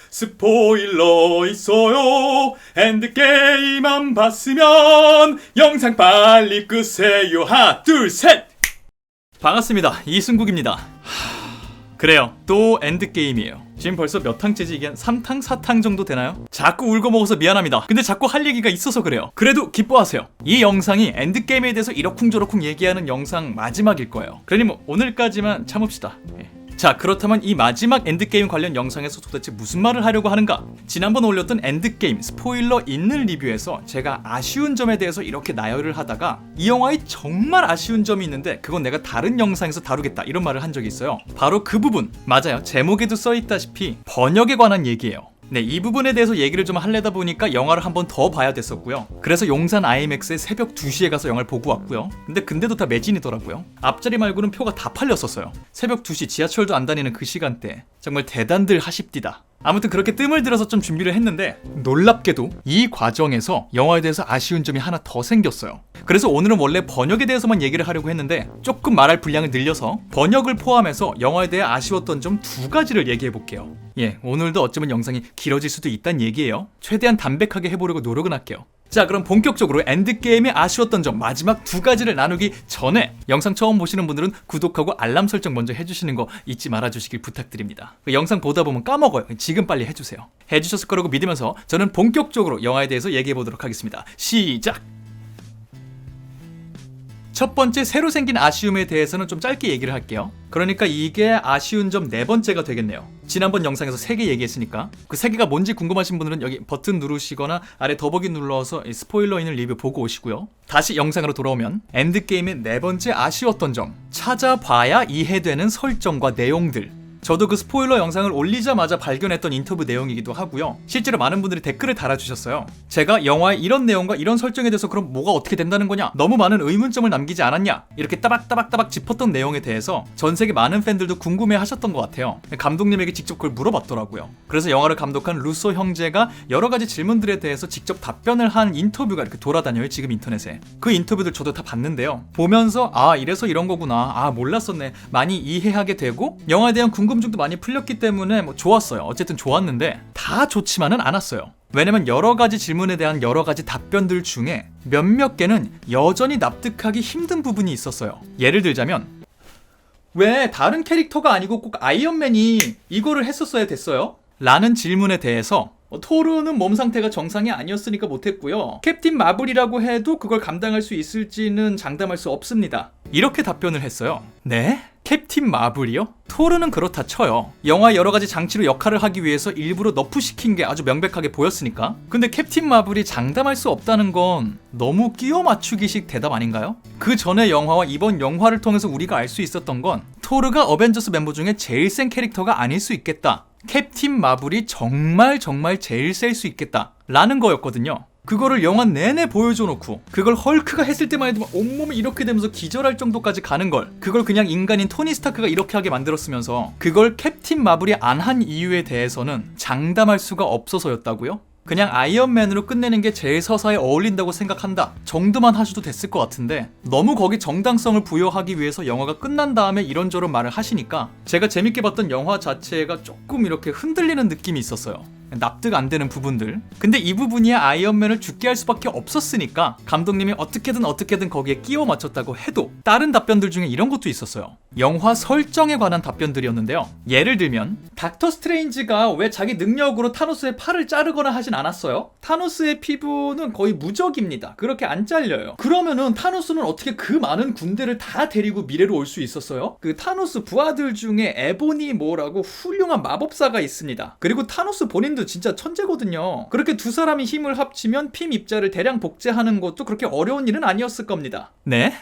스포일러 있어요. 엔드게임 안 봤으면 영상 빨리 끄세요. 하나 둘 셋. 반갑습니다, 이승국입니다. 그래요, 또 엔드게임이에요. 지금 벌써 몇 탕째지? 이게 3탕? 4탕 정도 되나요? 자꾸 울고 먹어서 미안합니다. 근데 자꾸 할 얘기가 있어서 그래요. 그래도 기뻐하세요. 이 영상이 엔드게임에 대해서 이러쿵저러쿵 얘기하는 영상 마지막일 거예요. 그러니 뭐 오늘까지만 참읍시다. 자, 그렇다면 이 마지막 엔드게임 관련 영상에서 도대체 무슨 말을 하려고 하는가? 지난번 올렸던 엔드게임 스포일러 있는 리뷰에서 제가 아쉬운 점에 대해서 이렇게 나열을 하다가 이 영화에 정말 아쉬운 점이 있는데 그건 내가 다른 영상에서 다루겠다, 이런 말을 한 적이 있어요. 바로 그 부분, 맞아요, 제목에도 써있다시피 번역에 관한 얘기예요. 네, 이 부분에 대해서 얘기를 좀 하려다 보니까 영화를 한 번 더 봐야 됐었고요. 그래서 용산 IMAX에 새벽 2시에 가서 영화를 보고 왔고요. 근데도 다 매진이더라고요. 앞자리 말고는 표가 다 팔렸었어요. 새벽 2시 지하철도 안 다니는 그 시간대. 정말 대단들 하십디다. 아무튼 그렇게 뜸을 들여서 좀 준비를 했는데 놀랍게도 이 과정에서 영화에 대해서 아쉬운 점이 하나 더 생겼어요. 그래서 오늘은 원래 번역에 대해서만 얘기를 하려고 했는데 조금 말할 분량을 늘려서 번역을 포함해서 영화에 대해 아쉬웠던 점 2가지를 얘기해 볼게요. 오늘도 어쩌면 영상이 길어질 수도 있다는 얘기예요. 최대한 담백하게 해보려고 노력은 할게요. 자, 그럼 본격적으로 엔드게임에 아쉬웠던 점 마지막 2가지를 나누기 전에 영상 처음 보시는 분들은 구독하고 알람 설정 먼저 해주시는 거 잊지 말아주시길 부탁드립니다. 영상 보다 보면 까먹어요. 지금 빨리 해주세요. 해주셨을 거라고 믿으면서 저는 본격적으로 영화에 대해서 얘기해보도록 하겠습니다. 시작! 첫 번째, 새로 생긴 아쉬움에 대해서는 좀 짧게 얘기를 할게요. 그러니까 이게 아쉬운 점 4번째가 되겠네요. 지난번 영상에서 3개 얘기했으니까 그 3개가 뭔지 궁금하신 분들은 여기 버튼 누르시거나 아래 더보기 눌러서 스포일러 있는 리뷰 보고 오시고요. 다시 영상으로 돌아오면 엔드게임의 4번째 아쉬웠던 점, 찾아봐야 이해되는 설정과 내용들. 저도 그 스포일러 영상을 올리자마자 발견했던 인터뷰 내용이기도 하고요. 실제로 많은 분들이 댓글을 달아주셨어요. 제가 영화의 이런 내용과 이런 설정에 대해서 그럼 뭐가 어떻게 된다는 거냐? 너무 많은 의문점을 남기지 않았냐? 이렇게 따박따박 짚었던 내용에 대해서 전 세계 많은 팬들도 궁금해 하셨던 것 같아요. 감독님에게 직접 그걸 물어봤더라고요. 그래서 영화를 감독한 루소 형제가 여러 가지 질문들에 대해서 직접 답변을 한 인터뷰가 이렇게 돌아다녀요, 지금 인터넷에. 그 인터뷰들 저도 다 봤는데요. 보면서 이래서 이런 거구나, 몰랐었네, 많이 이해하게 되고 영화에 대한 궁금증도 많이 풀렸기 때문에 좋았어요. 어쨌든 좋았는데 다 좋지만은 않았어요. 왜냐면 여러 가지 질문에 대한 여러 가지 답변들 중에 몇몇 개는 여전히 납득하기 힘든 부분이 있었어요. 예를 들자면, 왜 다른 캐릭터가 아니고 꼭 아이언맨이 이거를 했었어야 됐어요? 라는 질문에 대해서 토르는 몸 상태가 정상이 아니었으니까 못했고요. 캡틴 마블이라고 해도 그걸 감당할 수 있을지는 장담할 수 없습니다. 이렇게 답변을 했어요. 네? 캡틴 마블이요? 토르는 그렇다 쳐요. 영화의 여러 가지 장치로 역할을 하기 위해서 일부러 너프시킨 게 아주 명백하게 보였으니까. 근데 캡틴 마블이 장담할 수 없다는 건 너무 끼워 맞추기식 대답 아닌가요? 그 전의 영화와 이번 영화를 통해서 우리가 알 수 있었던 건 토르가 어벤져스 멤버 중에 제일 센 캐릭터가 아닐 수 있겠다. 캡틴 마블이 정말 제일 셀 수 있겠다 라는 거였거든요. 그거를 영화 내내 보여줘 놓고 그걸 헐크가 했을 때만 해도 온몸이 이렇게 되면서 기절할 정도까지 가는 걸, 그걸 그냥 인간인 토니 스타크가 이렇게 하게 만들었으면서 그걸 캡틴 마블이 안 한 이유에 대해서는 장담할 수가 없어서였다고요? 그냥 아이언맨으로 끝내는 게 제일 서사에 어울린다고 생각한다 정도만 하셔도 됐을 것 같은데, 너무 거기 정당성을 부여하기 위해서 영화가 끝난 다음에 이런저런 말을 하시니까 제가 재밌게 봤던 영화 자체가 조금 이렇게 흔들리는 느낌이 있었어요. 납득 안 되는 부분들. 근데 이 부분이야 아이언맨을 죽게 할 수밖에 없었으니까 감독님이 어떻게든 거기에 끼워 맞췄다고 해도 다른 답변들 중에 이런 것도 있었어요. 영화 설정에 관한 답변들이었는데요. 예를 들면 닥터 스트레인지가 왜 자기 능력으로 타노스의 팔을 자르거나 하진 않았어요? 타노스의 피부는 거의 무적입니다. 그렇게 안 잘려요. 그러면은 타노스는 어떻게 그 많은 군대를 다 데리고 미래로 올 수 있었어요? 그 타노스 부하들 중에 에보니 뭐라고 훌륭한 마법사가 있습니다. 그리고 타노스 본인도 진짜 천재거든요. 그렇게 두 사람이 힘을 합치면 핌 입자를 대량 복제하는 것도 그렇게 어려운 일은 아니었을 겁니다. 네?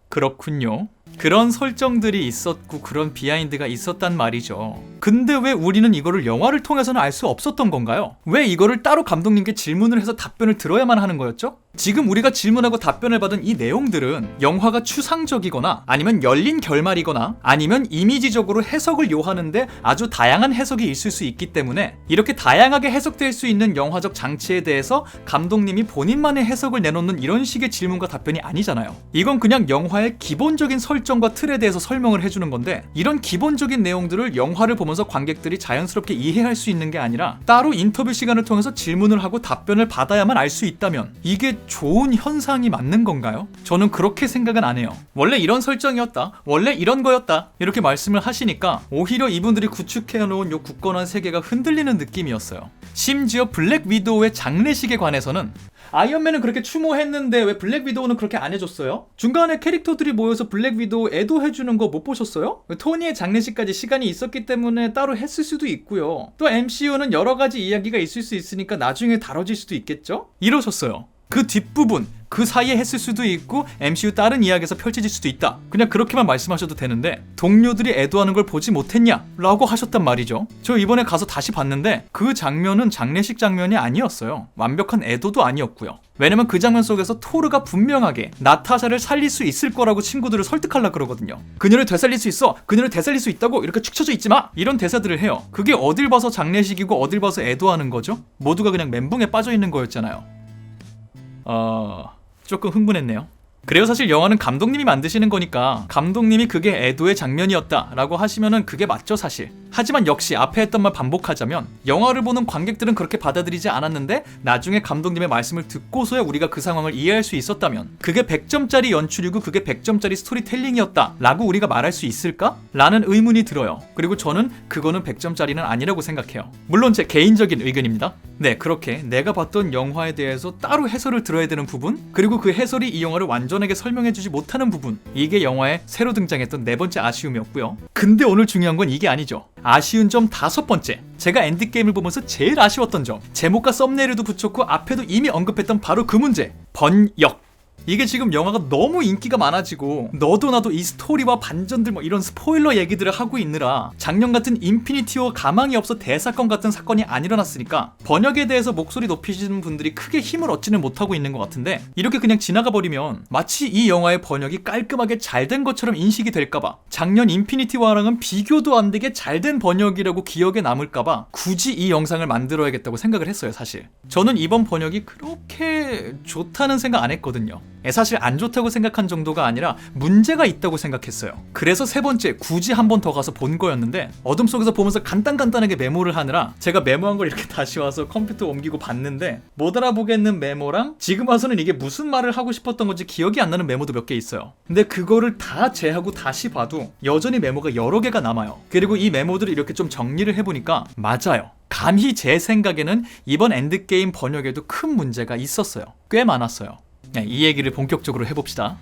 그렇군요. 그런 설정들이 있었고 그런 비하인드가 있었단 말이죠. 근데 왜 우리는 이거를 영화를 통해서는 알 수 없었던 건가요? 왜 이거를 따로 감독님께 질문을 해서 답변을 들어야만 하는 거였죠? 지금 우리가 질문하고 답변을 받은 이 내용들은 영화가 추상적이거나 아니면 열린 결말이거나 아니면 이미지적으로 해석을 요하는데 아주 다양한 해석이 있을 수 있기 때문에 이렇게 다양하게 해석될 수 있는 영화적 장치에 대해서 감독님이 본인만의 해석을 내놓는 이런 식의 질문과 답변이 아니잖아요. 이건 그냥 영화의 기본적인 설정과 틀에 대해서 설명을 해주는 건데 이런 기본적인 내용들을 영화를 보면서 관객들이 자연스럽게 이해할 수 있는 게 아니라 따로 인터뷰 시간을 통해서 질문을 하고 답변을 받아야만 알 수 있다면 이게 좋은 현상이 맞는 건가요? 저는 그렇게 생각은 안 해요. 원래 이런 설정이었다, 원래 이런 거였다 이렇게 말씀을 하시니까 오히려 이분들이 구축해놓은 요 굳건한 세계가 흔들리는 느낌이었어요. 심지어 블랙 위도우의 장례식에 관해서는 아이언맨은 그렇게 추모했는데 왜 블랙 위도우는 그렇게 안 해줬어요? 중간에 캐릭터들이 모여서 블랙 위도우 애도해주는 거 못 보셨어요? 토니의 장례식까지 시간이 있었기 때문에 따로 했을 수도 있고요. 또 MCU는 여러 가지 이야기가 있을 수 있으니까 나중에 다뤄질 수도 있겠죠? 이러셨어요. 그 뒷부분, 그 사이에 했을 수도 있고 MCU 다른 이야기에서 펼쳐질 수도 있다. 그냥 그렇게만 말씀하셔도 되는데 동료들이 애도하는 걸 보지 못했냐? 라고 하셨단 말이죠. 저 이번에 가서 다시 봤는데 그 장면은 장례식 장면이 아니었어요. 완벽한 애도도 아니었고요. 왜냐면 그 장면 속에서 토르가 분명하게 나타샤를 살릴 수 있을 거라고 친구들을 설득하려고 그러거든요. 그녀를 되살릴 수 있어! 그녀를 되살릴 수 있다고! 이렇게 축 처져 있지 마! 이런 대사들을 해요. 그게 어딜 봐서 장례식이고 어딜 봐서 애도하는 거죠? 모두가 그냥 멘붕에 빠져 있는 거였잖아요. 조금 흥분했네요. 그래요. 사실 영화는 감독님이 만드시는 거니까 감독님이 그게 애도의 장면이었다 라고 하시면은 그게 맞죠 사실. 하지만 역시 앞에 했던 말 반복하자면 영화를 보는 관객들은 그렇게 받아들이지 않았는데 나중에 감독님의 말씀을 듣고서야 우리가 그 상황을 이해할 수 있었다면 그게 100점짜리 연출이고 그게 100점짜리 스토리텔링이었다 라고 우리가 말할 수 있을까? 라는 의문이 들어요. 그리고 저는 그거는 100점짜리는 아니라고 생각해요. 물론 제 개인적인 의견입니다. 네, 그렇게 내가 봤던 영화에 대해서 따로 해설을 들어야 되는 부분, 그리고 그 해설이 이 영화를 완전하게 설명해주지 못하는 부분, 이게 영화에 새로 등장했던 네 번째 아쉬움이었고요. 근데 오늘 중요한 건 이게 아니죠. 아쉬운 점 5번째, 제가 엔드게임을 보면서 제일 아쉬웠던 점, 제목과 썸네일에도 붙였고 앞에도 이미 언급했던 바로 그 문제, 번역. 이게 지금 영화가 너무 인기가 많아지고 너도 나도 이 스토리와 반전들 뭐 이런 스포일러 얘기들을 하고 있느라 작년 같은 인피니티 워 가망이 없어 대사건 같은 사건이 안 일어났으니까 번역에 대해서 목소리 높이시는 분들이 크게 힘을 얻지는 못하고 있는 것 같은데 이렇게 그냥 지나가 버리면 마치 이 영화의 번역이 깔끔하게 잘 된 것처럼 인식이 될까봐 작년 인피니티 워랑은 비교도 안 되게 잘 된 번역이라고 기억에 남을까봐 굳이 이 영상을 만들어야겠다고 생각을 했어요. 사실 저는 이번 번역이 그렇게 좋다는 생각 안 했거든요. 사실 안 좋다고 생각한 정도가 아니라 문제가 있다고 생각했어요. 그래서 세 번째 굳이 한 번 더 가서 본 거였는데 어둠 속에서 보면서 간단하게 메모를 하느라 제가 메모한 걸 이렇게 다시 와서 컴퓨터 옮기고 봤는데 못 알아보겠는 메모랑 지금 와서는 이게 무슨 말을 하고 싶었던 건지 기억이 안 나는 메모도 몇 개 있어요. 근데 그거를 다 제하고 다시 봐도 여전히 메모가 여러 개가 남아요. 그리고 이 메모들을 이렇게 좀 정리를 해보니까 맞아요. 감히 제 생각에는 이번 엔드게임 번역에도 큰 문제가 있었어요. 꽤 많았어요. 이 얘기를 본격적으로 해봅시다.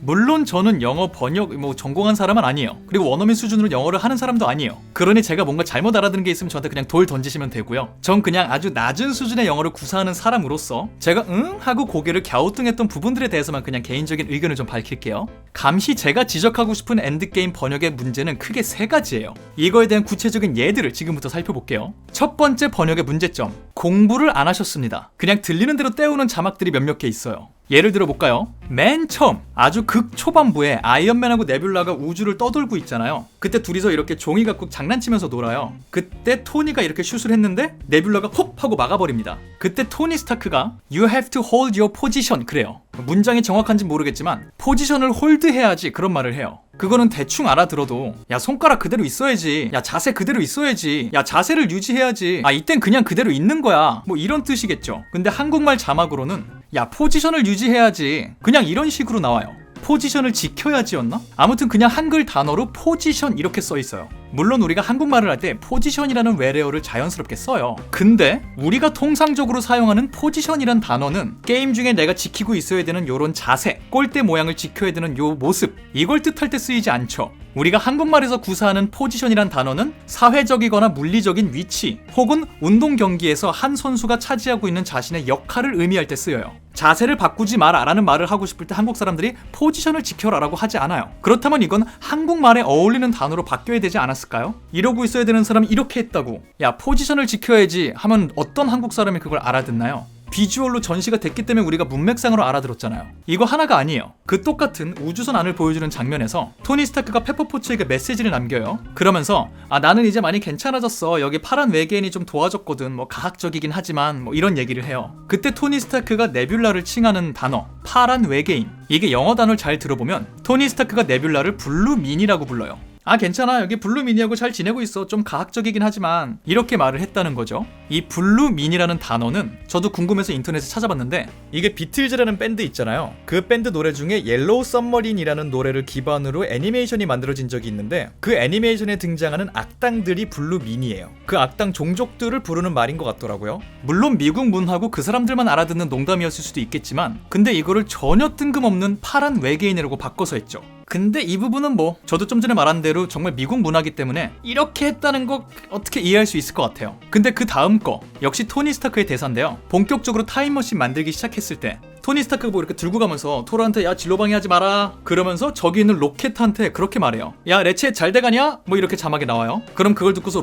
물론 저는 영어 번역 전공한 사람은 아니에요. 그리고 원어민 수준으로 영어를 하는 사람도 아니에요. 그러니 제가 뭔가 잘못 알아듣는 게 있으면 저한테 그냥 돌 던지시면 되고요. 전 그냥 아주 낮은 수준의 영어를 구사하는 사람으로서 제가 응? 하고 고개를 갸우뚱했던 부분들에 대해서만 그냥 개인적인 의견을 좀 밝힐게요. 감히 제가 지적하고 싶은 엔드게임 번역의 문제는 크게 3가지예요. 이거에 대한 구체적인 예들을 지금부터 살펴볼게요. 첫 번째 번역의 문제점, 공부를 안 하셨습니다. 그냥 들리는 대로 떼우는 자막들이 몇몇 개 있어요. 예를 들어볼까요? 맨 처음 아주 극 초반부에 아이언맨하고 네뷸라가 우주를 떠돌고 있잖아요. 그때 둘이서 이렇게 종이 갖고 장난치면서 놀아요. 그때 토니가 이렇게 슛을 했는데 네뷸라가 콕 하고 막아버립니다. 그때 토니 스타크가 You have to hold your position 그래요. 문장이 정확한지 모르겠지만 포지션을 홀드해야지 그런 말을 해요. 그거는 대충 알아들어도 야 손가락 그대로 있어야지, 야 자세 그대로 있어야지, 야 자세를 유지해야지, 이땐 그냥 그대로 있는 거야, 뭐 이런 뜻이겠죠. 근데 한국말 자막으로는 야 포지션을 유지해야지 그냥 이런 식으로 나와요. 포지션을 지켜야지였나? 아무튼 그냥 한글 단어로 포지션 이렇게 써있어요. 물론 우리가 한국말을 할 때 포지션이라는 외래어를 자연스럽게 써요. 근데 우리가 통상적으로 사용하는 포지션이란 단어는 게임 중에 내가 지키고 있어야 되는 요런 자세, 골대 모양을 지켜야 되는 요 모습, 이걸 뜻할 때 쓰이지 않죠. 우리가 한국말에서 구사하는 포지션이란 단어는 사회적이거나 물리적인 위치 혹은 운동 경기에서 한 선수가 차지하고 있는 자신의 역할을 의미할 때 쓰여요. 자세를 바꾸지 마라라는 말을 하고 싶을 때 한국 사람들이 포지션을 지켜라라고 하지 않아요. 그렇다면 이건 한국말에 어울리는 단어로 바뀌어야 되지 않았을까요? 이러고 있어야 되는 사람이 이렇게 했다고 야 포지션을 지켜야지 하면 어떤 한국 사람이 그걸 알아듣나요? 비주얼로 전시가 됐기 때문에 우리가 문맥상으로 알아들었잖아요. 이거 하나가 아니에요. 그 똑같은 우주선 안을 보여주는 장면에서 토니 스타크가 페퍼포츠에게 메시지를 남겨요. 그러면서 나는 이제 많이 괜찮아졌어. 여기 파란 외계인이 좀 도와줬거든. 뭐 가학적이긴 하지만 뭐 이런 얘기를 해요. 그때 토니 스타크가 네뷸라를 칭하는 단어 파란 외계인, 이게 영어 단어를 잘 들어보면 토니 스타크가 네뷸라를 블루민이라고 불러요. 괜찮아. 여기 블루미니하고 잘 지내고 있어. 좀 가학적이긴 하지만 이렇게 말을 했다는 거죠. 이 블루민이라는 단어는 저도 궁금해서 인터넷에 찾아봤는데 이게 비틀즈라는 밴드 있잖아요. 그 밴드 노래 중에 옐로우 썸머린이라는 노래를 기반으로 애니메이션이 만들어진 적이 있는데 그 애니메이션에 등장하는 악당들이 블루민이에요. 그 악당 종족들을 부르는 말인 것 같더라고요. 물론 미국 문화고 그 사람들만 알아듣는 농담이었을 수도 있겠지만 근데 이거를 전혀 뜬금없는 파란 외계인이라고 바꿔서 했죠. 근데 이 부분은 뭐 저도 좀 전에 말한 대로 정말 미국 문화기 때문에 이렇게 했다는 거 어떻게 이해할 수 있을 것 같아요. 근데 그 다음 거 역시 토니 스타크의 대사인데요. 본격적으로 타임머신 만들기 시작했을 때 토니 스타크가 뭐 이렇게 들고 가면서 토르한테 야 진로방해 하지 마라 그러면서 저기 있는 로켓한테 그렇게 말해요. 야 레쳇 잘 돼가냐? 뭐 이렇게 자막이 나와요. 그럼 그걸 듣고서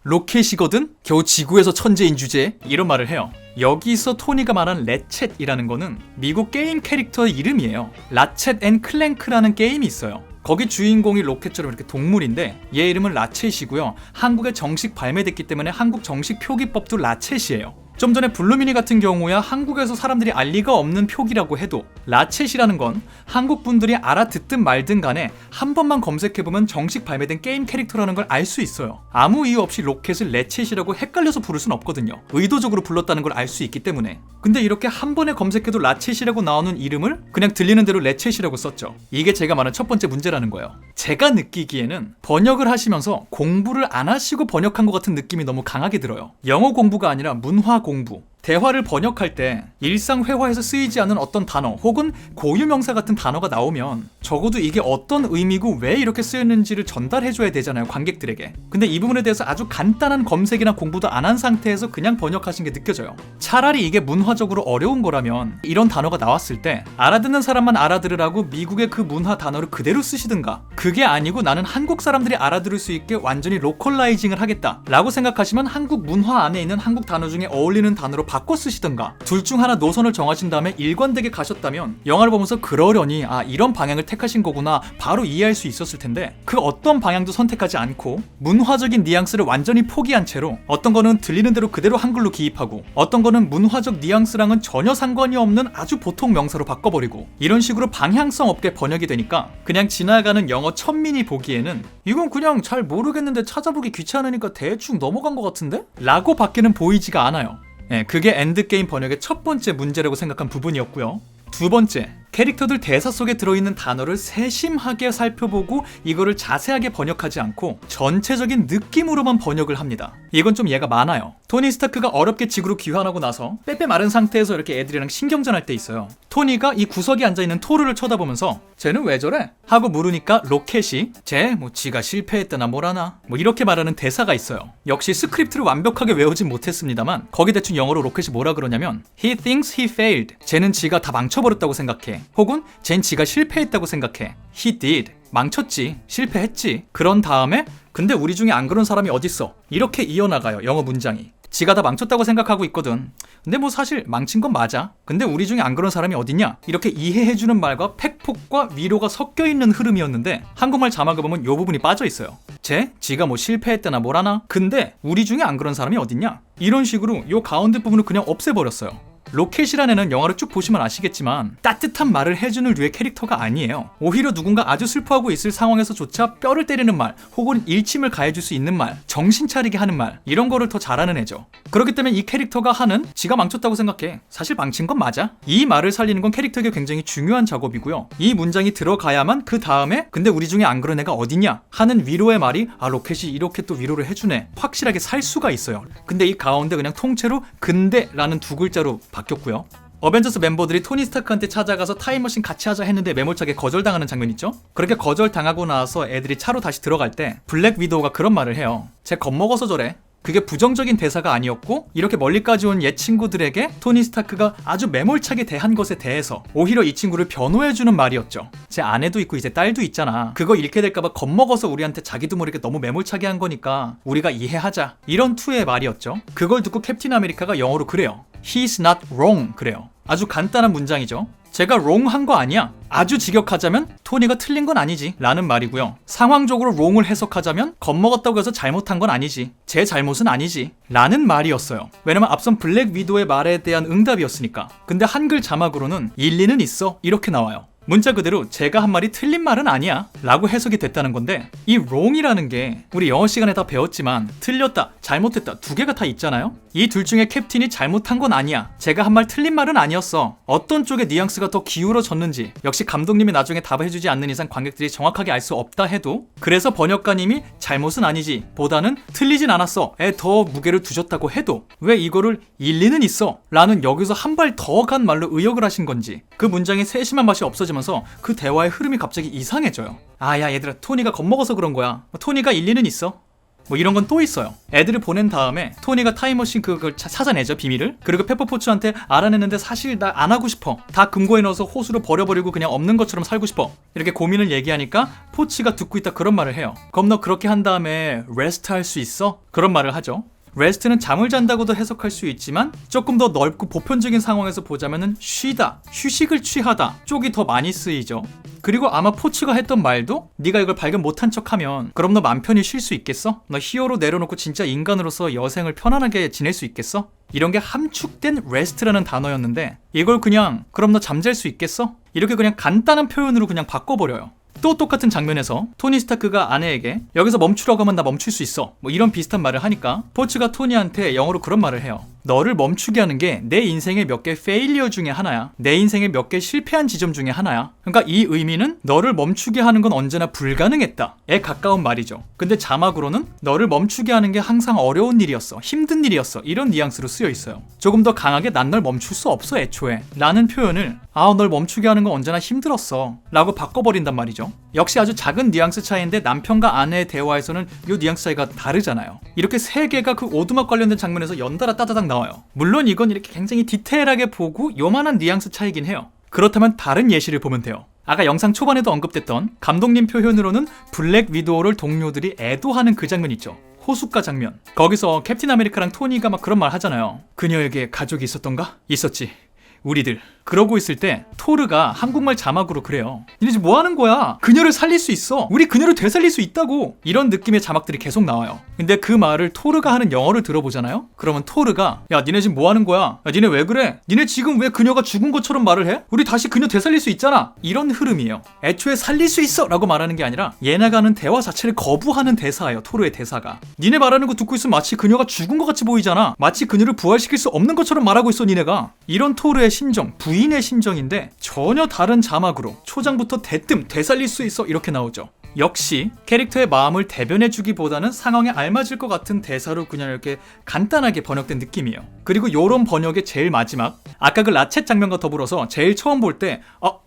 로켓이거든? 겨우 지구에서 천재인 주제에 이런 말을 해요. 여기서 토니가 말한 레쳇이라는 거는 미국 게임 캐릭터의 이름이에요. 라쳇 앤 클랭크라는 게임이 있어요. 거기 주인공이 로켓처럼 이렇게 동물인데 얘 이름은 라쳇이고요. 한국에 정식 발매됐기 때문에 한국 정식 표기법도 라쳇이에요. 좀 전에 블루미니 같은 경우야 한국에서 사람들이 알 리가 없는 표기라고 해도 라쳇이라는 건 한국 분들이 알아듣든 말든 간에 한 번만 검색해보면 정식 발매된 게임 캐릭터라는 걸 알 수 있어요. 아무 이유 없이 로켓을 레쳇이라고 헷갈려서 부를 순 없거든요. 의도적으로 불렀다는 걸 알 수 있기 때문에. 근데 이렇게 한 번에 검색해도 라쳇이라고 나오는 이름을 그냥 들리는 대로 레쳇이라고 썼죠. 이게 제가 말한 첫 번째 문제라는 거예요. 제가 느끼기에는 번역을 하시면서 공부를 안 하시고 번역한 것 같은 느낌이 너무 강하게 들어요. 영어 공부가 아니라 문화 공부. 대화를 번역할 때 일상 회화에서 쓰이지 않는 어떤 단어 혹은 고유명사 같은 단어가 나오면 적어도 이게 어떤 의미고 왜 이렇게 쓰였는지를 전달해줘야 되잖아요, 관객들에게. 근데 이 부분에 대해서 아주 간단한 검색이나 공부도 안 한 상태에서 그냥 번역하신 게 느껴져요. 차라리 이게 문화적으로 어려운 거라면 이런 단어가 나왔을 때 알아듣는 사람만 알아들으라고 미국의 그 문화 단어를 그대로 쓰시든가, 그게 아니고 나는 한국 사람들이 알아들을 수 있게 완전히 로컬라이징을 하겠다 라고 생각하시면 한국 문화 안에 있는 한국 단어 중에 어울리는 단어로 바꿔 쓰시던가, 둘 중 하나 노선을 정하신 다음에 일관되게 가셨다면 영화를 보면서 그러려니 이런 방향을 택하신 거구나 바로 이해할 수 있었을 텐데, 그 어떤 방향도 선택하지 않고 문화적인 뉘앙스를 완전히 포기한 채로 어떤 거는 들리는 대로 그대로 한글로 기입하고 어떤 거는 문화적 뉘앙스랑은 전혀 상관이 없는 아주 보통 명사로 바꿔버리고 이런 식으로 방향성 없게 번역이 되니까 그냥 지나가는 영어 천민이 보기에는 이건 그냥 잘 모르겠는데 찾아보기 귀찮으니까 대충 넘어간 것 같은데? 라고 밖에는 보이지가 않아요. 그게 엔드게임 번역의 첫 번째 문제라고 생각한 부분이었고요. 두 번째, 캐릭터들 대사 속에 들어있는 단어를 세심하게 살펴보고 이거를 자세하게 번역하지 않고 전체적인 느낌으로만 번역을 합니다. 이건 좀 예가 많아요. 토니 스타크가 어렵게 지구로 귀환하고 나서 빼빼 마른 상태에서 이렇게 애들이랑 신경전할 때 있어요. 토니가 이 구석에 앉아있는 토르를 쳐다보면서 쟤는 왜 저래? 하고 물으니까 로켓이 쟤 지가 실패했다나 뭐라나 뭐 이렇게 말하는 대사가 있어요. 역시 스크립트를 완벽하게 외우진 못했습니다만 거기 대충 영어로 로켓이 뭐라 그러냐면 He thinks he failed. 쟤는 지가 다 망쳐버렸다고 생각해. 혹은 쟨 지가 실패했다고 생각해. He did. 망쳤지. 실패했지. 그런 다음에 근데 우리 중에 안 그런 사람이 어딨어. 이렇게 이어나가요. 영어 문장이. 지가 다 망쳤다고 생각하고 있거든. 근데 뭐 사실 망친 건 맞아. 근데 우리 중에 안 그런 사람이 어딨냐? 이렇게 이해해주는 말과 팩폭과 위로가 섞여있는 흐름이었는데 한국말 자막을 보면 요 부분이 빠져있어요. 지가 뭐 실패했다나 뭐라나? 근데 우리 중에 안 그런 사람이 어딨냐? 이런 식으로 요 가운데 부분을 그냥 없애버렸어요. 로켓이라는 애는 영화를 쭉 보시면 아시겠지만 따뜻한 말을 해주는 류의 캐릭터가 아니에요. 오히려 누군가 아주 슬퍼하고 있을 상황에서조차 뼈를 때리는 말 혹은 일침을 가해줄 수 있는 말, 정신 차리게 하는 말, 이런 거를 더 잘하는 애죠. 그렇기 때문에 이 캐릭터가 하는 지가 망쳤다고 생각해. 사실 망친 건 맞아. 이 말을 살리는 건 캐릭터에게 굉장히 중요한 작업이고요. 이 문장이 들어가야만 그 다음에 근데 우리 중에 안 그런 애가 어딨냐 하는 위로의 말이 로켓이 이렇게 또 위로를 해주네 확실하게 살 수가 있어요. 근데 이 가운데 그냥 통째로 근데라는 두 글자로 바뀌었고요. 어벤져스 멤버들이 토니 스타크한테 찾아가서 타임머신 같이 하자 했는데 매몰차게 거절당하는 장면 있죠? 그렇게 거절당하고 나서 애들이 차로 다시 들어갈 때 블랙 위도우가 그런 말을 해요. 쟤 겁먹어서 저래. 그게 부정적인 대사가 아니었고 이렇게 멀리까지 온 옛 친구들에게 토니 스타크가 아주 매몰차게 대한 것에 대해서 오히려 이 친구를 변호해주는 말이었죠. 제 아내도 있고 이제 딸도 있잖아. 그거 잃게 될까봐 겁먹어서 우리한테 자기도 모르게 너무 매몰차게 한 거니까 우리가 이해하자. 이런 투의 말이었죠. 그걸 듣고 캡틴 아메리카가 영어로 그래요. He's not wrong 그래요. 아주 간단한 문장이죠. 제가 wrong 한 거 아니야. 아주 직역하자면 토니가 틀린 건 아니지 라는 말이고요. 상황적으로 wrong을 해석하자면 겁먹었다고 해서 잘못한 건 아니지. 제 잘못은 아니지 라는 말이었어요. 왜냐면 앞선 블랙 위도의 말에 대한 응답이었으니까. 근데 한글 자막으로는 일리는 있어 이렇게 나와요. 문자 그대로 제가 한 말이 틀린 말은 아니야 라고 해석이 됐다는 건데 이 wrong이라는 게 우리 영어 시간에 다 배웠지만 틀렸다, 잘못했다 두 개가 다 있잖아요. 이 둘 중에 캡틴이 잘못한 건 아니야. 제가 한 말 틀린 말은 아니었어. 어떤 쪽의 뉘앙스가 더 기울어졌는지 역시 감독님이 나중에 답을 해주지 않는 이상 관객들이 정확하게 알 수 없다 해도 그래서 번역가님이 잘못은 아니지 보다는 틀리진 않았어 에 더 무게를 두셨다고 해도 왜 이거를 일리는 있어 라는 여기서 한 발 더 간 말로 의역을 하신 건지 그 문장의 세심한 맛이 없어지면서 그 대화의 흐름이 갑자기 이상해져요. 아 야 얘들아 토니가 겁먹어서 그런 거야. 토니가 일리는 있어. 뭐 이런 건 또 있어요. 애들을 보낸 다음에 토니가 타임머신 그걸 찾아내죠, 비밀을. 그리고 페퍼포츠한테 알아냈는데 사실 나 안 하고 싶어. 다 금고에 넣어서 호수로 버려버리고 그냥 없는 것처럼 살고 싶어. 이렇게 고민을 얘기하니까 포치가 듣고 있다 그런 말을 해요. 그럼 너 그렇게 한 다음에 레스트 할 수 있어? 그런 말을 하죠. 레스트는 잠을 잔다고도 해석할 수 있지만 조금 더 넓고 보편적인 상황에서 보자면은 쉬다, 휴식을 취하다 쪽이 더 많이 쓰이죠. 그리고 아마 포츠가 했던 말도 네가 이걸 발견 못한 척하면 그럼 너 맘 편히 쉴 수 있겠어? 너 히어로 내려놓고 진짜 인간으로서 여생을 편안하게 지낼 수 있겠어? 이런 게 함축된 레스트라는 단어였는데 이걸 그냥 그럼 너 잠잘 수 있겠어? 이렇게 그냥 간단한 표현으로 그냥 바꿔버려요. 또 똑같은 장면에서 토니 스타크가 아내에게 여기서 멈추라고 하면 나 멈출 수 있어 뭐 이런 비슷한 말을 하니까 포츠가 토니한테 영어로 그런 말을 해요. 너를 멈추게 하는 게 내 인생의 몇 개 페일리어 중에 하나야. 내 인생의 몇 개 실패한 지점 중에 하나야. 그러니까 이 의미는 너를 멈추게 하는 건 언제나 불가능했다에 가까운 말이죠. 근데 자막으로는 너를 멈추게 하는 게 항상 어려운 일이었어, 힘든 일이었어 이런 뉘앙스로 쓰여 있어요. 조금 더 강하게 난 널 멈출 수 없어 애초에 라는 표현을 널 멈추게 하는 건 언제나 힘들었어 라고 바꿔버린단 말이죠. 역시 아주 작은 뉘앙스 차이인데 남편과 아내의 대화에서는 이 뉘앙스 차이가 다르잖아요. 이렇게 세 개가 그 오두막 관련된 장면에서 연달아 따다닥 나와요. 물론 이건 이렇게 굉장히 디테일하게 보고 요만한 뉘앙스 차이긴 해요. 그렇다면 다른 예시를 보면 돼요. 아까 영상 초반에도 언급됐던 감독님 표현으로는 블랙 위도우를 동료들이 애도하는 그 장면 있죠. 호숫가 장면. 거기서 캡틴 아메리카랑 토니가 막 그런 말 하잖아요. 그녀에게 가족이 있었던가? 있었지. 우리들. 그러고 있을 때 토르가 한국말 자막으로 그래요. 니네 지금 뭐 하는 거야? 그녀를 살릴 수 있어. 우리 그녀를 되살릴 수 있다고. 이런 느낌의 자막들이 계속 나와요. 근데 그 말을 토르가 하는 영어를 들어보잖아요? 그러면 토르가 야 니네 지금 뭐 하는 거야? 야 니네 왜 그래? 니네 지금 왜 그녀가 죽은 것처럼 말을 해? 우리 다시 그녀 되살릴 수 있잖아. 이런 흐름이에요. 애초에 살릴 수 있어 라고 말하는 게 아니라 얘네가 하는 대화 자체를 거부하는 대사예요. 토르의 대사가. 니네 말하는 거 듣고 있으면 마치 그녀가 죽은 것 같이 보이잖아. 마치 그녀를 부활시킬 수 없는 것처럼 말하고 있어 니네가. 이런 토르의 심정, 부인의 심정인데 전혀 다른 자막으로 초장부터 대뜸 되살릴 수 있어 이렇게 나오죠. 역시 캐릭터의 마음을 대변해주기보다는 상황에 알맞을 것 같은 대사로 그냥 이렇게 간단하게 번역된 느낌이에요. 그리고 요런 번역의 제일 마지막, 아까 그 라쳇 장면과 더불어서 제일 처음 볼 때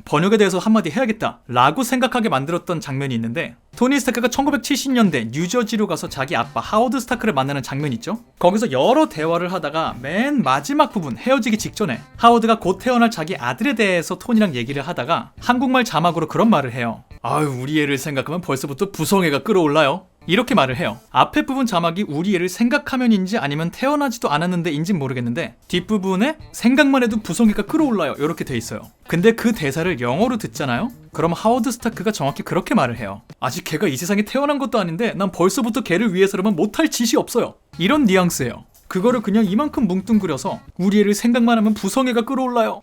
번역에 대해서 한마디 해야겠다 라고 생각하게 만들었던 장면이 있는데, 토니 스타크가 1970년대 뉴저지로 가서 자기 아빠 하워드 스타크를 만나는 장면 있죠? 거기서 여러 대화를 하다가 맨 마지막 부분, 헤어지기 직전에 하워드가 곧 태어날 자기 아들에 대해서 토니랑 얘기를 하다가 한국말 자막으로 그런 말을 해요. 아유, 우리 애를 생각하면 벌써부터 부성애가 끌어올라요. 이렇게 말을 해요. 앞에 부분 자막이 우리 애를 생각하면인지 아니면 태어나지도 않았는데 인진 모르겠는데 뒷부분에 생각만 해도 부성애가 끌어올라요 이렇게 돼 있어요. 근데 그 대사를 영어로 듣잖아요? 그럼 하워드 스타크가 정확히 그렇게 말을 해요. 아직 걔가 이 세상에 태어난 것도 아닌데 난 벌써부터 걔를 위해서라면 못할 짓이 없어요. 이런 뉘앙스예요. 그거를 그냥 이만큼 뭉뚱그려서 우리 애를 생각만 하면 부성애가 끌어올라요.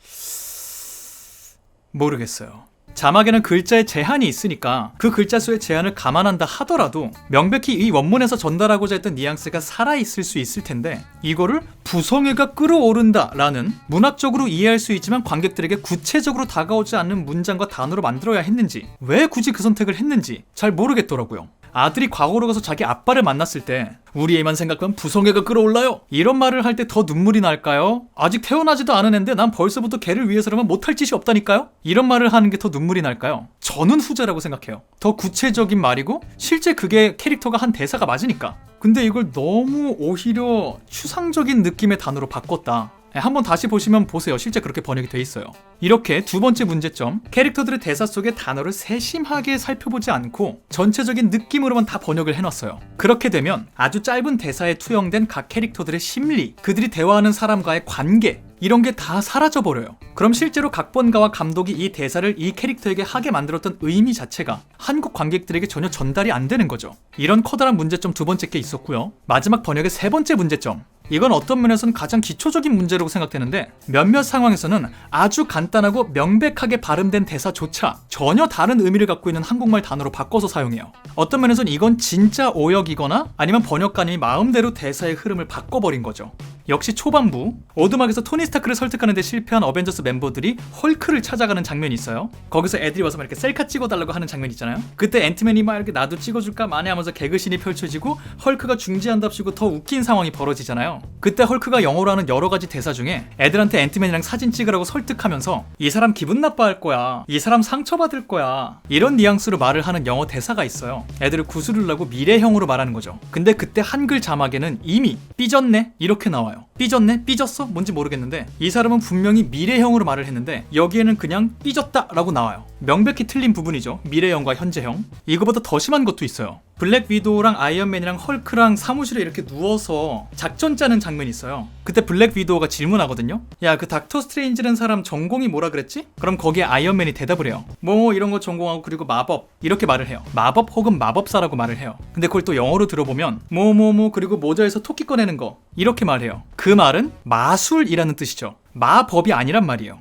모르겠어요. 자막에는 글자의 제한이 있으니까 그 글자 수의 제한을 감안한다 하더라도 명백히 이 원문에서 전달하고자 했던 뉘앙스가 살아있을 수 있을 텐데, 이거를 부성애가 끌어오른다 라는 문학적으로 이해할 수 있지만 관객들에게 구체적으로 다가오지 않는 문장과 단어로 만들어야 했는지, 왜 굳이 그 선택을 했는지 잘 모르겠더라고요. 아들이 과거로 가서 자기 아빠를 만났을 때 우리 애만 생각하면 부성애가 끌어올라요 이런 말을 할 때 더 눈물이 날까요? 아직 태어나지도 않은 애인데 난 벌써부터 걔를 위해서라면 못할 짓이 없다니까요? 이런 말을 하는 게 더 눈물이 날까요? 저는 후자라고 생각해요. 더 구체적인 말이고 실제 그게 캐릭터가 한 대사가 맞으니까. 근데 이걸 너무 오히려 추상적인 느낌의 단어로 바꿨다. 한번 다시 보시면 보세요. 실제 그렇게 번역이 돼 있어요. 이렇게 두 번째 문제점, 캐릭터들의 대사 속의 단어를 세심하게 살펴보지 않고 전체적인 느낌으로만 다 번역을 해놨어요. 그렇게 되면 아주 짧은 대사에 투영된 각 캐릭터들의 심리, 그들이 대화하는 사람과의 관계, 이런 게 다 사라져버려요. 그럼 실제로 각본가와 감독이 이 대사를 이 캐릭터에게 하게 만들었던 의미 자체가 한국 관객들에게 전혀 전달이 안 되는 거죠. 이런 커다란 문제점 두 번째 게 있었고요. 마지막 번역의 세 번째 문제점, 이건 어떤 면에서는 가장 기초적인 문제라고 생각되는데 몇몇 상황에서는 아주 간단하고 명백하게 발음된 대사조차 전혀 다른 의미를 갖고 있는 한국말 단어로 바꿔서 사용해요. 어떤 면에서는 이건 진짜 오역이거나 아니면 번역가님이 마음대로 대사의 흐름을 바꿔버린 거죠. 역시 초반부 오두막에서 토니 스타크를 설득하는 데 실패한 어벤져스 멤버들이 헐크를 찾아가는 장면이 있어요. 거기서 애들이 와서 막 이렇게 셀카 찍어달라고 하는 장면 있잖아요. 그때 앤트맨이 막 이렇게 나도 찍어줄까 마네 하면서 개그신이 펼쳐지고 헐크가 중지한답시고 더 웃긴 상황이 벌어지잖아요. 그때 헐크가 영어로 하는 여러 가지 대사 중에 애들한테 앤트맨이랑 사진 찍으라고 설득하면서 이 사람 기분 나빠할 거야, 이 사람 상처받을 거야, 이런 뉘앙스로 말을 하는 영어 대사가 있어요. 애들을 구스르려고 미래형으로 말하는 거죠. 근데 그때 한글 자막에는 이미 삐졌네 이렇게 나와요. 삐졌네? 삐졌어? 뭔지 모르겠는데 이 사람은 분명히 미래형으로 말을 했는데 여기에는 그냥 삐졌다 라고 나와요. 명백히 틀린 부분이죠. 미래형과 현재형. 이거보다 더 심한 것도 있어요. 블랙 위도우랑 아이언맨이랑 헐크랑 사무실에 이렇게 누워서 작전 짜는 장면이 있어요. 그때 블랙 위도우가 질문하거든요. 야, 그 닥터 스트레인지라는 사람 전공이 뭐라 그랬지? 그럼 거기에 아이언맨이 대답을 해요. 뭐 이런 거 전공하고 그리고 마법 이렇게 말을 해요. 마법 혹은 마법사라고 말을 해요. 근데 그걸 또 영어로 들어보면 뭐 그리고 모자에서 토끼 꺼내는 거 이렇게 말해요. 그 말은 마술이라는 뜻이죠. 마법이 아니란 말이에요.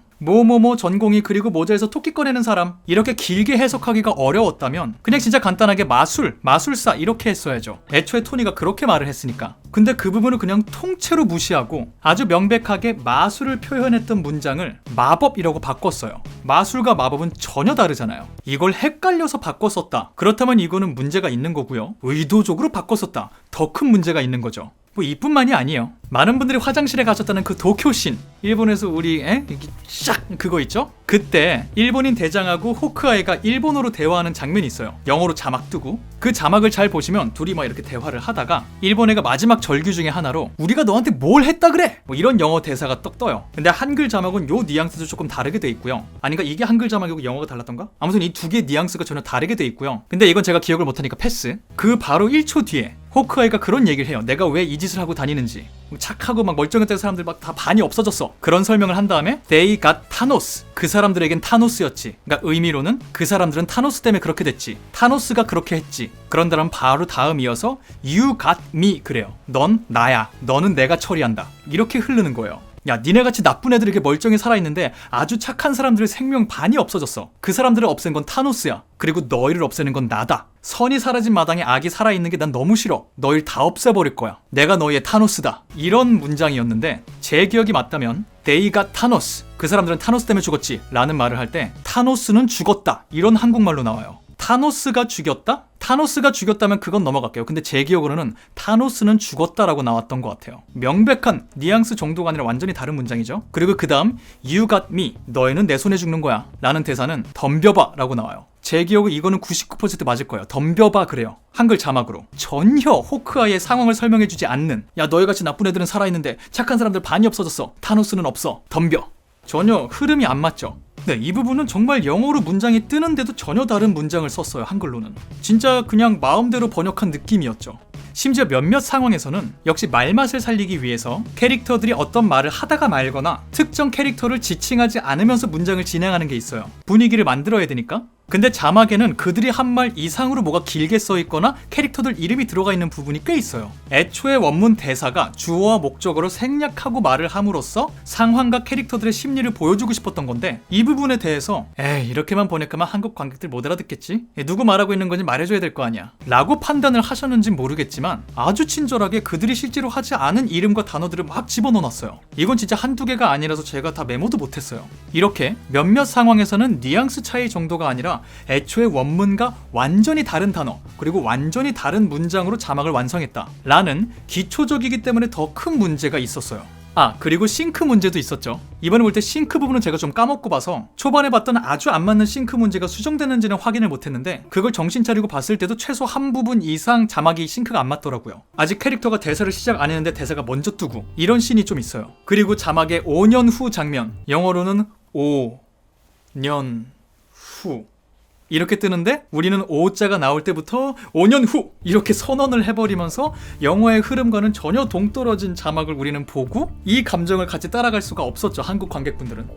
전공이 그리고 모자에서 토끼 꺼내는 사람 이렇게 길게 해석하기가 어려웠다면 그냥 진짜 간단하게 마술사 이렇게 했어야죠. 애초에 토니가 그렇게 말을 했으니까. 근데 그 부분을 그냥 통째로 무시하고 아주 명백하게 마술을 표현했던 문장을 마법이라고 바꿨어요. 마술과 마법은 전혀 다르잖아요. 이걸 헷갈려서 바꿨었다. 그렇다면 이거는 문제가 있는 거고요. 의도적으로 바꿨었다. 더 큰 문제가 있는 거죠. 뭐 이뿐만이 아니에요. 많은 분들이 화장실에 가셨다는 그 도쿄신, 일본에서 우리 샥 그거 있죠? 그때 일본인 대장하고 호크아이가 일본어로 대화하는 장면이 있어요. 영어로 자막 뜨고. 그 자막을 잘 보시면 둘이 막 이렇게 대화를 하다가 일본 애가 마지막 절규 중에 하나로 우리가 너한테 뭘 했다 그래? 뭐 이런 영어 대사가 떡 떠요. 근데 한글 자막은 요 뉘앙스도 조금 다르게 돼 있고요. 아닌가 이게 한글 자막이고 영어가 달랐던가? 아무튼 이 두 개의 뉘앙스가 전혀 다르게 돼 있고요. 근데 이건 제가 기억을 못하니까 패스. 그 바로 1초 뒤에 호크아이가 그런 얘기를 해요. 내가 왜 이 짓을 하고 다니는지. 착하고 막 멀쩡했던 사람들 막 다 반이 없어졌어. 그런 설명을 한 다음에 They got Thanos. 그 사람들에겐 타노스였지. 그러니까 의미로는 그 사람들은 타노스 때문에 그렇게 됐지. 타노스가 그렇게 했지. 그런 다음 바로 다음 이어서 You got me 그래요. 넌 나야. 너는 내가 처리한다. 이렇게 흐르는 거예요. 야, 니네같이 나쁜 애들이 이렇게 멀쩡히 살아있는데 아주 착한 사람들의 생명 반이 없어졌어. 그 사람들을 없앤 건 타노스야. 그리고 너희를 없애는 건 나다. 선이 사라진 마당에 악이 살아있는 게 난 너무 싫어. 너희를 다 없애버릴 거야. 내가 너희의 타노스다. 이런 문장이었는데 제 기억이 맞다면 They got Thanos. 그 사람들은 타노스 때문에 죽었지 라는 말을 할 때 타노스는 죽었다. 이런 한국말로 나와요. 타노스가 죽였다? 타노스가 죽였다면 그건 넘어갈게요. 근데 제 기억으로는 타노스는 죽었다라고 나왔던 것 같아요. 명백한 뉘앙스 정도가 아니라 완전히 다른 문장이죠. 그리고 그 다음 You got me. 너희는 내 손에 죽는 거야 라는 대사는 덤벼봐 라고 나와요. 제 기억은 이거는 99% 맞을 거예요. 덤벼봐 그래요. 한글 자막으로. 전혀 호크아이의 상황을 설명해주지 않는 야 너희같이 나쁜 애들은 살아있는데 착한 사람들 반이 없어졌어. 타노스는 없어. 덤벼. 전혀 흐름이 안 맞죠. 네, 이 부분은 정말 영어로 문장이 뜨는데도 전혀 다른 문장을 썼어요. 한글로는. 진짜 그냥 마음대로 번역한 느낌이었죠. 심지어 몇몇 상황에서는 역시 말맛을 살리기 위해서 캐릭터들이 어떤 말을 하다가 말거나 특정 캐릭터를 지칭하지 않으면서 문장을 진행하는 게 있어요. 분위기를 만들어야 되니까. 근데 자막에는 그들이 한 말 이상으로 뭐가 길게 써있거나 캐릭터들 이름이 들어가 있는 부분이 꽤 있어요. 애초에 원문 대사가 주어와 목적어로 생략하고 말을 함으로써 상황과 캐릭터들의 심리를 보여주고 싶었던 건데 이 부분에 대해서 이렇게만 보니까만 한국 관객들 못 알아듣겠지? 누구 말하고 있는 건지 말해줘야 될 거 아니야 라고 판단을 하셨는지 모르겠지만 아주 친절하게 그들이 실제로 하지 않은 이름과 단어들을 막 집어넣어놨어요. 이건 진짜 한두 개가 아니라서 제가 다 메모도 못했어요. 이렇게 몇몇 상황에서는 뉘앙스 차이 정도가 아니라 아니라 애초에 원문과 완전히 다른 단어 그리고 완전히 다른 문장으로 자막을 완성했다 라는 기초적이기 때문에 더 큰 문제가 있었어요. 그리고 싱크 문제도 있었죠. 이번에 볼 때 싱크 부분은 제가 좀 까먹고 봐서 초반에 봤던 아주 안 맞는 싱크 문제가 수정되는지는 확인을 못했는데 그걸 정신 차리고 봤을 때도 최소 한 부분 이상 자막이 싱크가 안 맞더라고요. 아직 캐릭터가 대사를 시작 안 했는데 대사가 먼저 뜨고 이런 씬이 좀 있어요. 그리고 자막에 5년 후 장면, 영어로는 5년 후 이렇게 뜨는데 우리는 5자가 나올 때부터 5년 후 이렇게 선언을 해버리면서 영화의 흐름과는 전혀 동떨어진 자막을 우리는 보고 이 감정을 같이 따라갈 수가 없었죠. 한국 관객분들은.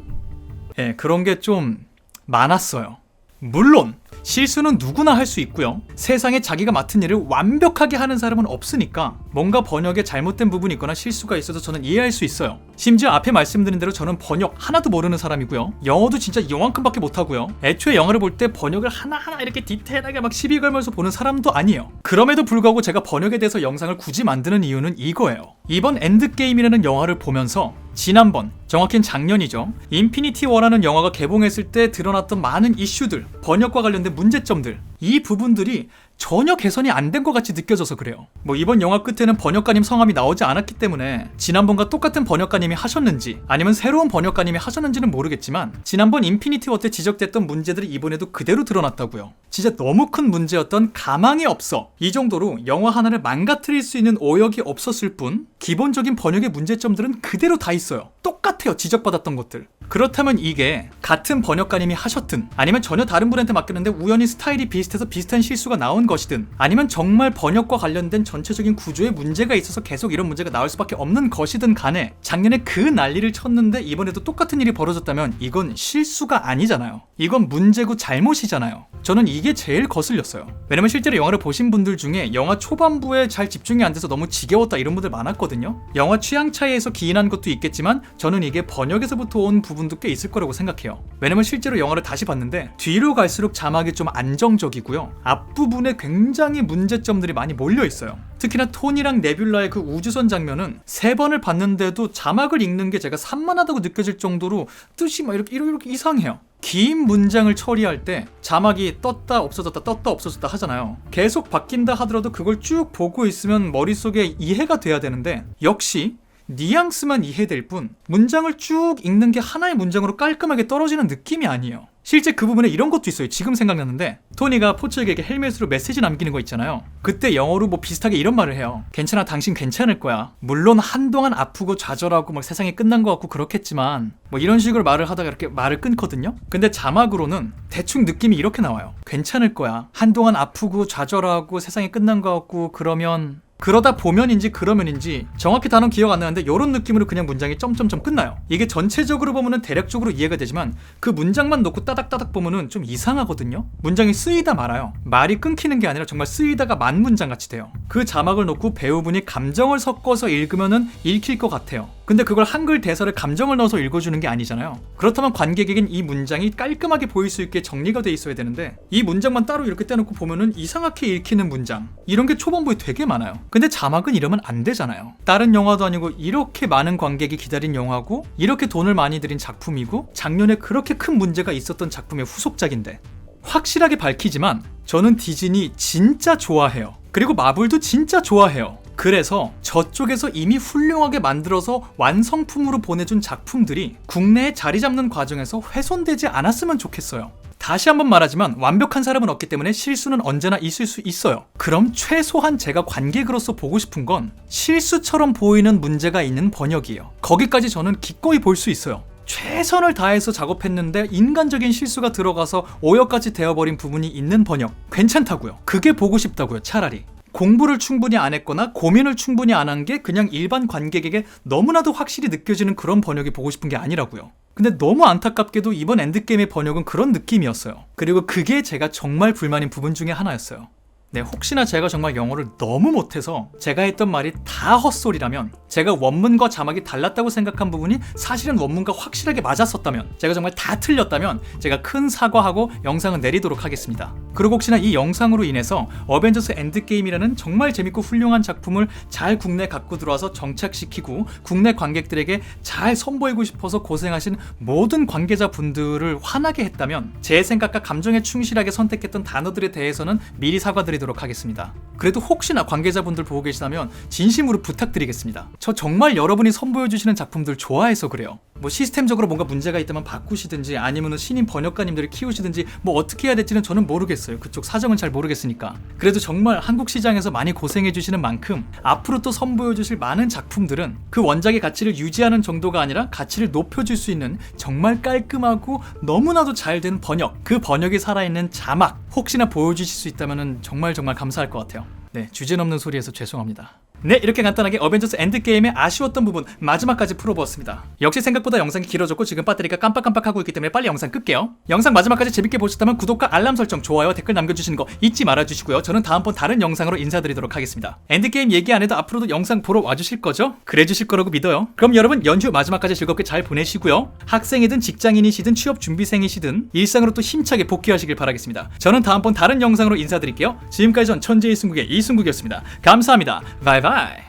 그런 게 좀 많았어요. 물론 실수는 누구나 할 수 있고요. 세상에 자기가 맡은 일을 완벽하게 하는 사람은 없으니까 뭔가 번역에 잘못된 부분이 있거나 실수가 있어서 저는 이해할 수 있어요. 심지어 앞에 말씀드린 대로 저는 번역 하나도 모르는 사람이고요. 영어도 진짜 요만큼밖에 못하고요. 애초에 영화를 볼 때 번역을 하나하나 이렇게 디테일하게 막 시비 걸면서 보는 사람도 아니에요. 그럼에도 불구하고 제가 번역에 대해서 영상을 굳이 만드는 이유는 이거예요. 이번 엔드게임이라는 영화를 보면서 지난번, 정확히는 작년이죠. 인피니티 워라는 영화가 개봉했을 때 드러났던 많은 이슈들, 번역과 관련된 문제점들, 이 부분들이 전혀 개선이 안 된 것 같이 느껴져서 그래요. 이번 영화 끝에는 번역가님 성함이 나오지 않았기 때문에 지난번과 똑같은 번역가님이 하셨는지 아니면 새로운 번역가님이 하셨는지는 모르겠지만 지난번 인피니티 워 때 지적됐던 문제들이 이번에도 그대로 드러났다고요. 진짜 너무 큰 문제였던 가망이 없어. 이 정도로 영화 하나를 망가뜨릴 수 있는 오역이 없었을 뿐 기본적인 번역의 문제점들은 그대로 다 있어요. 똑같아요. 지적받았던 것들. 그렇다면 이게 같은 번역가님이 하셨든 아니면 전혀 다른 분한테 맡겼는데 우연히 스타일이 비슷해서 비슷한 실수가 나온 것이든 아니면 정말 번역과 관련된 전체적인 구조에 문제가 있어서 계속 이런 문제가 나올 수밖에 없는 것이든 간에 작년에 그 난리를 쳤는데 이번에도 똑같은 일이 벌어졌다면 이건 실수가 아니잖아요. 이건 문제고 잘못이잖아요. 저는 이게 제일 거슬렸어요. 왜냐면 실제로 영화를 보신 분들 중에 영화 초반부에 잘 집중이 안 돼서 너무 지겨웠다 이런 분들 많았거든요. 영화 취향 차이에서 기인한 것도 있겠지만 저는 이게 번역에서부터 온 부분도 꽤 있을 거라고 생각해요. 왜냐면 실제로 영화를 다시 봤는데 뒤로 갈수록 자막이 좀 안정적이고요. 앞부분에 굉장히 문제점들이 많이 몰려있어요. 특히나 톤이랑 네뷸라의 그 우주선 장면은 3번을 봤는데도 자막을 읽는 게 제가 산만하다고 느껴질 정도로 뜻이 막 이렇게 이상해요. 긴 문장을 처리할 때 자막이 떴다 없어졌다 하잖아요. 계속 바뀐다 하더라도 그걸 쭉 보고 있으면 머릿속에 이해가 돼야 되는데 역시 뉘앙스만 이해될 뿐 문장을 쭉 읽는 게 하나의 문장으로 깔끔하게 떨어지는 느낌이 아니에요. 실제 그 부분에 이런 것도 있어요. 지금 생각났는데 토니가 포츠에게 헬멧으로 메시지 남기는 거 있잖아요. 그때 영어로 비슷하게 이런 말을 해요. 괜찮아, 당신 괜찮을 거야. 물론 한동안 아프고 좌절하고 막 세상이 끝난 것 같고 그렇겠지만 이런 식으로 말을 하다가 이렇게 말을 끊거든요. 근데 자막으로는 대충 느낌이 이렇게 나와요. 괜찮을 거야. 한동안 아프고 좌절하고 세상이 끝난 것 같고 그러다 보면인지 그러면인지 정확히 단어는 기억 안 나는데 이런 느낌으로 그냥 문장이 점점점 끝나요. 이게 전체적으로 보면은 대략적으로 이해가 되지만 그 문장만 놓고 따닥따닥 보면은 좀 이상하거든요. 문장이 쓰이다 말아요. 말이 끊기는 게 아니라 정말 쓰이다가 만 문장 같이 돼요. 그 자막을 놓고 배우분이 감정을 섞어서 읽으면은 읽힐 것 같아요. 근데 그걸 한글 대사를 감정을 넣어서 읽어주는 게 아니잖아요. 그렇다면 관객에겐 이 문장이 깔끔하게 보일 수 있게 정리가 돼 있어야 되는데 이 문장만 따로 이렇게 떼놓고 보면은 이상하게 읽히는 문장 이런 게 초반부에 되게 많아요. 근데 자막은 이러면 안 되잖아요. 다른 영화도 아니고 이렇게 많은 관객이 기다린 영화고 이렇게 돈을 많이 들인 작품이고 작년에 그렇게 큰 문제가 있었던 작품의 후속작인데 확실하게 밝히지만 저는 디즈니 진짜 좋아해요. 그리고 마블도 진짜 좋아해요. 그래서 저쪽에서 이미 훌륭하게 만들어서 완성품으로 보내준 작품들이 국내에 자리 잡는 과정에서 훼손되지 않았으면 좋겠어요. 다시 한번 말하지만 완벽한 사람은 없기 때문에 실수는 언제나 있을 수 있어요. 그럼 최소한 제가 관객으로서 보고 싶은 건 실수처럼 보이는 문제가 있는 번역이에요. 거기까지 저는 기꺼이 볼 수 있어요. 최선을 다해서 작업했는데 인간적인 실수가 들어가서 오역같이 되어버린 부분이 있는 번역 괜찮다고요. 그게 보고 싶다고요. 차라리 공부를 충분히 안 했거나 고민을 충분히 안 한 게 그냥 일반 관객에게 너무나도 확실히 느껴지는 그런 번역이 보고 싶은 게 아니라고요. 근데 너무 안타깝게도 이번 엔드게임의 번역은 그런 느낌이었어요. 그리고 그게 제가 정말 불만인 부분 중에 하나였어요. 네, 혹시나 제가 정말 영어를 너무 못해서 제가 했던 말이 다 헛소리라면 제가 원문과 자막이 달랐다고 생각한 부분이 사실은 원문과 확실하게 맞았었다면 제가 정말 다 틀렸다면 제가 큰 사과하고 영상을 내리도록 하겠습니다. 그리고 혹시나 이 영상으로 인해서 어벤져스 엔드게임이라는 정말 재밌고 훌륭한 작품을 잘 국내에 갖고 들어와서 정착시키고 국내 관객들에게 잘 선보이고 싶어서 고생하신 모든 관계자분들을 화나게 했다면 제 생각과 감정에 충실하게 선택했던 단어들에 대해서는 미리 사과드리도록 하겠습니다. 그래도 혹시나 관계자분들 보고 계시다면 진심으로 부탁드리겠습니다. 저 정말 여러분이 선보여주시는 작품들 좋아해서 그래요. 뭐 시스템적으로 뭔가 문제가 있다면 바꾸시든지 아니면 신인 번역가님들을 키우시든지 뭐 어떻게 해야 될지는 저는 모르겠어요. 그쪽 사정은 잘 모르겠으니까. 그래도 정말 한국 시장에서 많이 고생해주시는 만큼 앞으로 또 선보여주실 많은 작품들은 그 원작의 가치를 유지하는 정도가 아니라 가치를 높여줄 수 있는 정말 깔끔하고 너무나도 잘 된 번역, 그 번역이 살아있는 자막 혹시나 보여주실 수 있다면 정말 감사할 것 같아요. 네, 주제넘는 소리에서 죄송합니다. 네, 이렇게 간단하게 어벤져스 엔드게임의 아쉬웠던 부분 마지막까지 풀어보았습니다. 역시 생각보다 영상이 길어졌고 지금 배터리가 깜빡깜빡하고 있기 때문에 빨리 영상 끌게요. 영상 마지막까지 재밌게 보셨다면 구독과 알람 설정, 좋아요, 댓글 남겨주시는 거 잊지 말아주시고요. 저는 다음번 다른 영상으로 인사드리도록 하겠습니다. 엔드게임 얘기 안 해도 앞으로도 영상 보러 와주실 거죠? 그래 주실 거라고 믿어요. 그럼 여러분 연휴 마지막까지 즐겁게 잘 보내시고요. 학생이든 직장인이시든 취업준비생이시든 일상으로 또 힘차게 복귀하시길 바라겠습니다. 저는 다음번 다른 영상으로 인사드릴게요. 지금까지 전 천재의 이승국의 이승국이었습니다. 감사합니다. 바이바이.